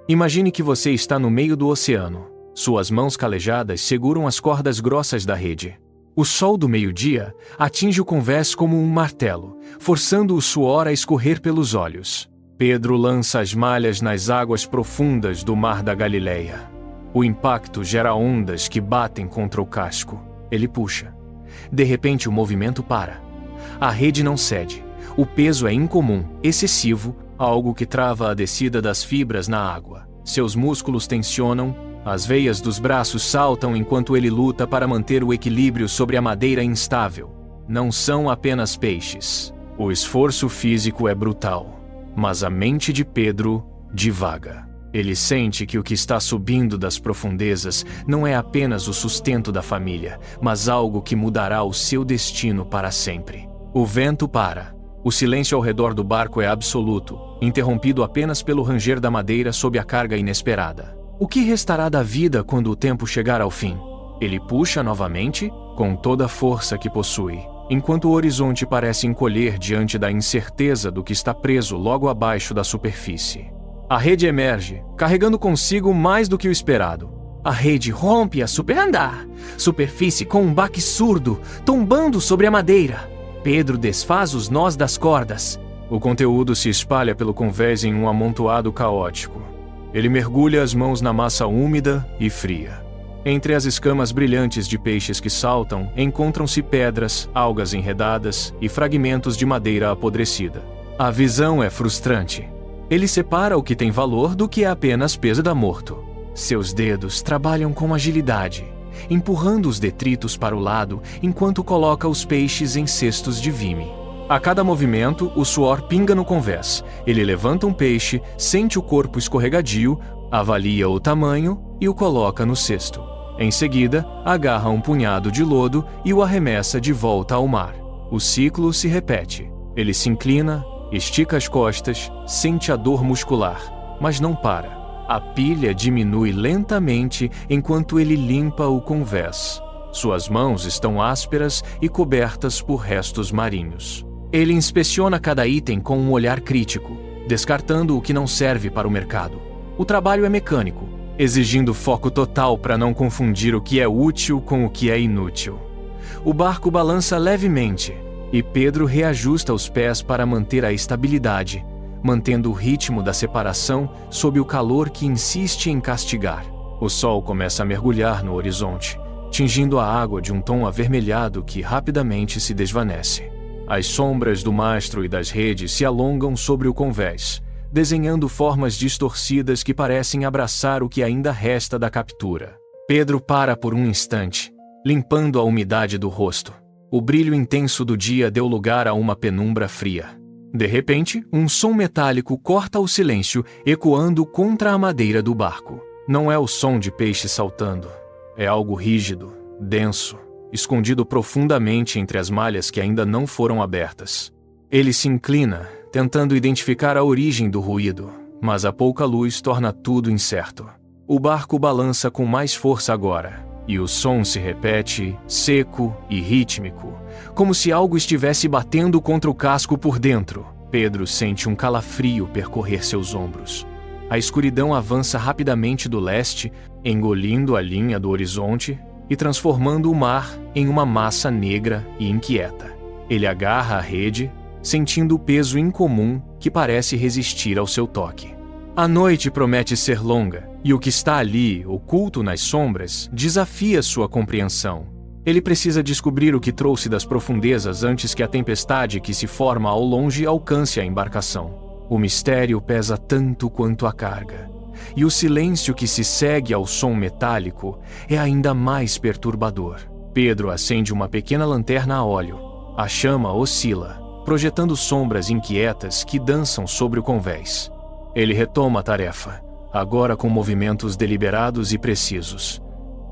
Imagine que você está no meio do oceano. Suas mãos calejadas seguram as cordas grossas da rede. O sol do meio-dia atinge o convés como um martelo, forçando o suor a escorrer pelos olhos. Pedro lança as malhas nas águas profundas do mar da Galileia. O impacto gera ondas que batem contra o casco. Ele puxa. De repente, o movimento para. A rede não cede. O peso é incomum, excessivo, algo que trava a descida das fibras na água. Seus músculos tensionam, as veias dos braços saltam enquanto ele luta para manter o equilíbrio sobre a madeira instável. Não são apenas peixes. O esforço físico é brutal, mas a mente de Pedro divaga. Ele sente que o que está subindo das profundezas não é apenas o sustento da família, mas algo que mudará o seu destino para sempre. O vento para. O silêncio ao redor do barco é absoluto, interrompido apenas pelo ranger da madeira sob a carga inesperada. O que restará da vida quando o tempo chegar ao fim? Ele puxa novamente, com toda a força que possui, enquanto o horizonte parece encolher diante da incerteza do que está preso logo abaixo da superfície. A rede emerge, carregando consigo mais do que o esperado. A rede rompe a superfície com um baque surdo, tombando sobre a madeira. Pedro desfaz os nós das cordas. O conteúdo se espalha pelo convés em um amontoado caótico. Ele mergulha as mãos na massa úmida e fria. Entre as escamas brilhantes de peixes que saltam, encontram-se pedras, algas enredadas e fragmentos de madeira apodrecida. A visão é frustrante. Ele separa o que tem valor do que é apenas peso da morto. Seus dedos trabalham com agilidade, empurrando os detritos para o lado enquanto coloca os peixes em cestos de vime. A cada movimento, o suor pinga no convés. Ele levanta um peixe, sente o corpo escorregadio, avalia o tamanho e o coloca no cesto. Em seguida, agarra um punhado de lodo e o arremessa de volta ao mar. O ciclo se repete. Ele se inclina, estica as costas, sente a dor muscular, mas não para. A pilha diminui lentamente enquanto ele limpa o convés. Suas mãos estão ásperas e cobertas por restos marinhos. Ele inspeciona cada item com um olhar crítico, descartando o que não serve para o mercado. O trabalho é mecânico, exigindo foco total para não confundir o que é útil com o que é inútil. O barco balança levemente e Pedro reajusta os pés para manter a estabilidade, mantendo o ritmo da separação sob o calor que insiste em castigar. O sol começa a mergulhar no horizonte, tingindo a água de um tom avermelhado que rapidamente se desvanece. As sombras do mastro e das redes se alongam sobre o convés, desenhando formas distorcidas que parecem abraçar o que ainda resta da captura. Pedro para por um instante, limpando a umidade do rosto. O brilho intenso do dia deu lugar a uma penumbra fria. De repente, um som metálico corta o silêncio, ecoando contra a madeira do barco. Não é o som de peixe saltando. É algo rígido, denso, escondido profundamente entre as malhas que ainda não foram abertas. Ele se inclina, tentando identificar a origem do ruído, mas a pouca luz torna tudo incerto. O barco balança com mais força agora, e o som se repete, seco e rítmico, como se algo estivesse batendo contra o casco por dentro. Pedro sente um calafrio percorrer seus ombros. A escuridão avança rapidamente do leste, engolindo a linha do horizonte e transformando o mar em uma massa negra e inquieta. Ele agarra a rede, sentindo o peso incomum que parece resistir ao seu toque. A noite promete ser longa, e o que está ali, oculto nas sombras, desafia sua compreensão. Ele precisa descobrir o que trouxe das profundezas antes que a tempestade que se forma ao longe alcance a embarcação. O mistério pesa tanto quanto a carga, e o silêncio que se segue ao som metálico é ainda mais perturbador. Pedro acende uma pequena lanterna a óleo. A chama oscila, projetando sombras inquietas que dançam sobre o convés. Ele retoma a tarefa, agora com movimentos deliberados e precisos.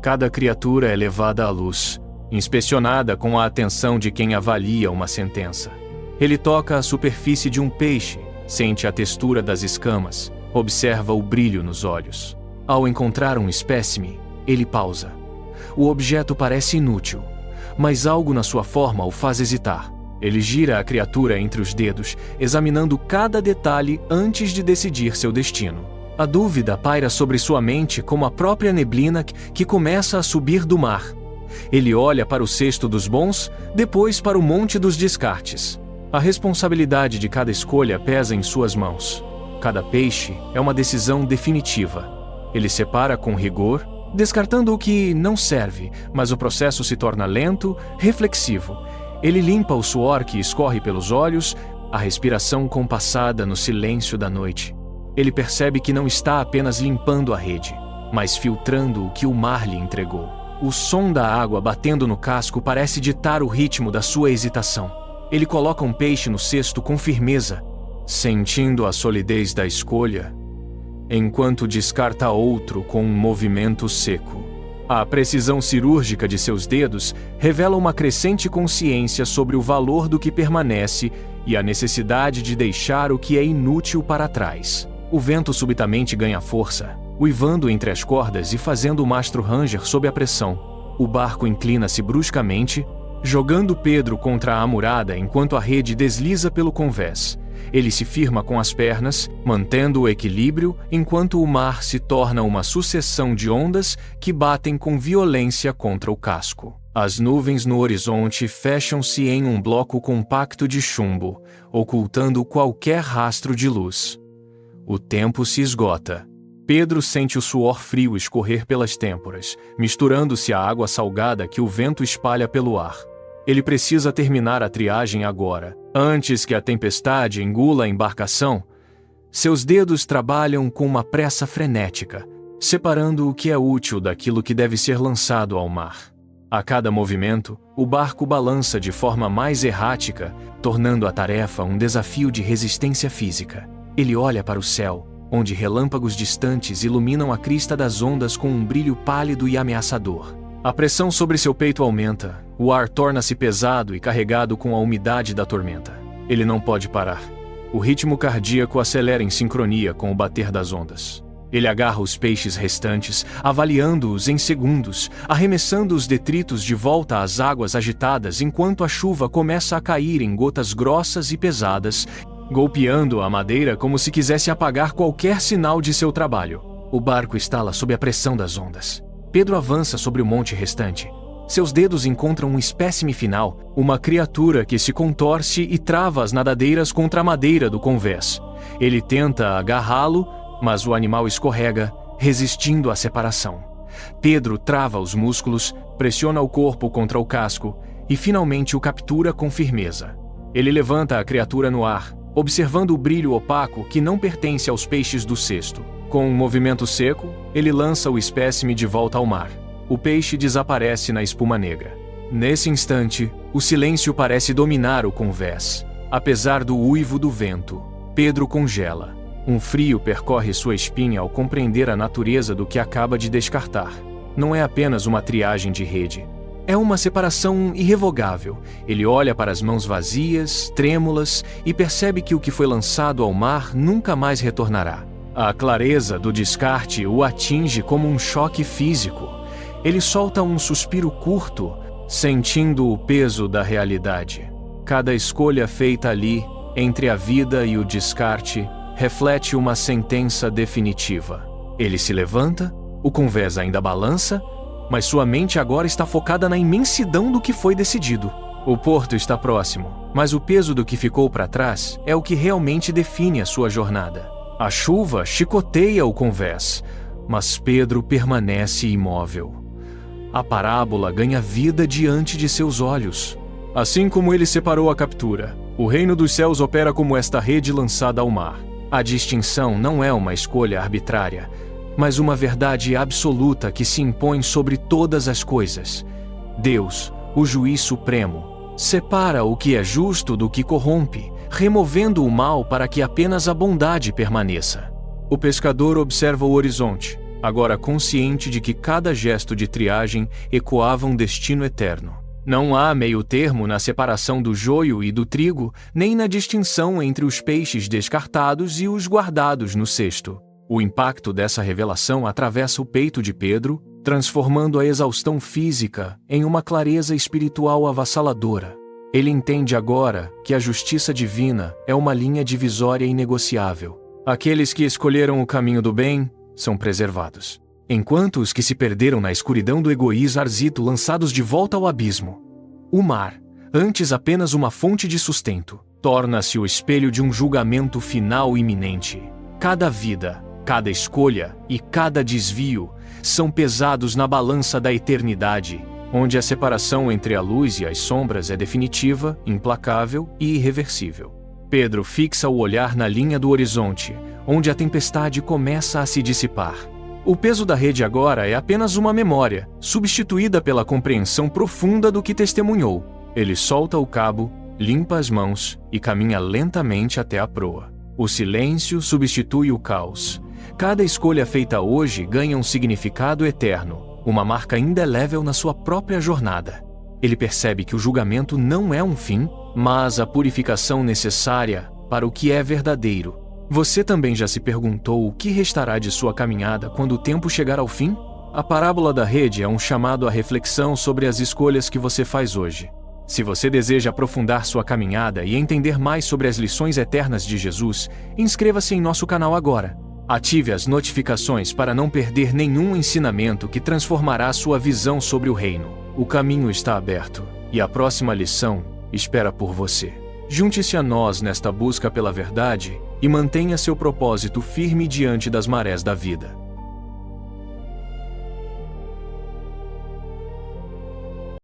Cada criatura é levada à luz, inspecionada com a atenção de quem avalia uma sentença. Ele toca a superfície de um peixe, sente a textura das escamas, observa o brilho nos olhos. Ao encontrar um espécime, ele pausa. O objeto parece inútil, mas algo na sua forma o faz hesitar. Ele gira a criatura entre os dedos, examinando cada detalhe antes de decidir seu destino. A dúvida paira sobre sua mente como a própria neblina que começa a subir do mar. Ele olha para o cesto dos bons, depois para o monte dos descartes. A responsabilidade de cada escolha pesa em suas mãos. Cada peixe é uma decisão definitiva. Ele separa com rigor, descartando o que não serve, mas o processo se torna lento, reflexivo. Ele limpa o suor que escorre pelos olhos, a respiração compassada no silêncio da noite. Ele percebe que não está apenas limpando a rede, mas filtrando o que o mar lhe entregou. O som da água batendo no casco parece ditar o ritmo da sua hesitação. Ele coloca um peixe no cesto com firmeza, sentindo a solidez da escolha, enquanto descarta outro com um movimento seco. A precisão cirúrgica de seus dedos revela uma crescente consciência sobre o valor do que permanece e a necessidade de deixar o que é inútil para trás. O vento subitamente ganha força, uivando entre as cordas e fazendo o mastro ranger sob a pressão. O barco inclina-se bruscamente, jogando Pedro contra a amurada enquanto a rede desliza pelo convés. Ele se firma com as pernas, mantendo o equilíbrio, enquanto o mar se torna uma sucessão de ondas que batem com violência contra o casco. As nuvens no horizonte fecham-se em um bloco compacto de chumbo, ocultando qualquer rastro de luz. O tempo se esgota. Pedro sente o suor frio escorrer pelas têmporas, misturando-se à água salgada que o vento espalha pelo ar. Ele precisa terminar a triagem agora, antes que a tempestade engula a embarcação. Seus dedos trabalham com uma pressa frenética, separando o que é útil daquilo que deve ser lançado ao mar. A cada movimento, o barco balança de forma mais errática, tornando a tarefa um desafio de resistência física. Ele olha para o céu, onde relâmpagos distantes iluminam a crista das ondas com um brilho pálido e ameaçador. A pressão sobre seu peito aumenta, o ar torna-se pesado e carregado com a umidade da tormenta. Ele não pode parar. O ritmo cardíaco acelera em sincronia com o bater das ondas. Ele agarra os peixes restantes, avaliando-os em segundos, arremessando os detritos de volta às águas agitadas enquanto a chuva começa a cair em gotas grossas e pesadas, golpeando a madeira como se quisesse apagar qualquer sinal de seu trabalho. O barco estala sob a pressão das ondas. Pedro avança sobre o monte restante. Seus dedos encontram um espécime final, uma criatura que se contorce e trava as nadadeiras contra a madeira do convés. Ele tenta agarrá-lo, mas o animal escorrega, resistindo à separação. Pedro trava os músculos, pressiona o corpo contra o casco e finalmente o captura com firmeza. Ele levanta a criatura no ar, observando o brilho opaco que não pertence aos peixes do cesto. Com um movimento seco, ele lança o espécime de volta ao mar. O peixe desaparece na espuma negra. Nesse instante, o silêncio parece dominar o convés. Apesar do uivo do vento, Pedro congela. Um frio percorre sua espinha ao compreender a natureza do que acaba de descartar. Não é apenas uma triagem de rede. É uma separação irrevogável. Ele olha para as mãos vazias, trêmulas, e percebe que o que foi lançado ao mar nunca mais retornará. A clareza do descarte o atinge como um choque físico. Ele solta um suspiro curto, sentindo o peso da realidade. Cada escolha feita ali, entre a vida e o descarte, reflete uma sentença definitiva. Ele se levanta, o convés ainda balança, mas sua mente agora está focada na imensidão do que foi decidido. O porto está próximo, mas o peso do que ficou para trás é o que realmente define a sua jornada. A chuva chicoteia o convés, mas Pedro permanece imóvel. A parábola ganha vida diante de seus olhos. Assim como ele separou a captura, o reino dos céus opera como esta rede lançada ao mar. A distinção não é uma escolha arbitrária, mas uma verdade absoluta que se impõe sobre todas as coisas. Deus, o juiz supremo, separa o que é justo do que corrompe, removendo o mal para que apenas a bondade permaneça. O pescador observa o horizonte, agora consciente de que cada gesto de triagem ecoava um destino eterno. Não há meio termo na separação do joio e do trigo, nem na distinção entre os peixes descartados e os guardados no cesto. O impacto dessa revelação atravessa o peito de Pedro, transformando a exaustão física em uma clareza espiritual avassaladora. Ele entende agora que a justiça divina é uma linha divisória inegociável. Aqueles que escolheram o caminho do bem são preservados, enquanto os que se perderam na escuridão do egoísmo arzito lançados de volta ao abismo. O mar, antes apenas uma fonte de sustento, torna-se o espelho de um julgamento final iminente. Cada vida, cada escolha e cada desvio são pesados na balança da eternidade, onde a separação entre a luz e as sombras é definitiva, implacável e irreversível. Pedro fixa o olhar na linha do horizonte, onde a tempestade começa a se dissipar. O peso da rede agora é apenas uma memória, substituída pela compreensão profunda do que testemunhou. Ele solta o cabo, limpa as mãos e caminha lentamente até a proa. O silêncio substitui o caos. Cada escolha feita hoje ganha um significado eterno, uma marca indelével na sua própria jornada. Ele percebe que o julgamento não é um fim, mas a purificação necessária para o que é verdadeiro. Você também já se perguntou o que restará de sua caminhada quando o tempo chegar ao fim? A parábola da rede é um chamado à reflexão sobre as escolhas que você faz hoje. Se você deseja aprofundar sua caminhada e entender mais sobre as lições eternas de Jesus, inscreva-se em nosso canal agora. Ative as notificações para não perder nenhum ensinamento que transformará sua visão sobre o reino. O caminho está aberto, e a próxima lição espera por você. Junte-se a nós nesta busca pela verdade e mantenha seu propósito firme diante das marés da vida.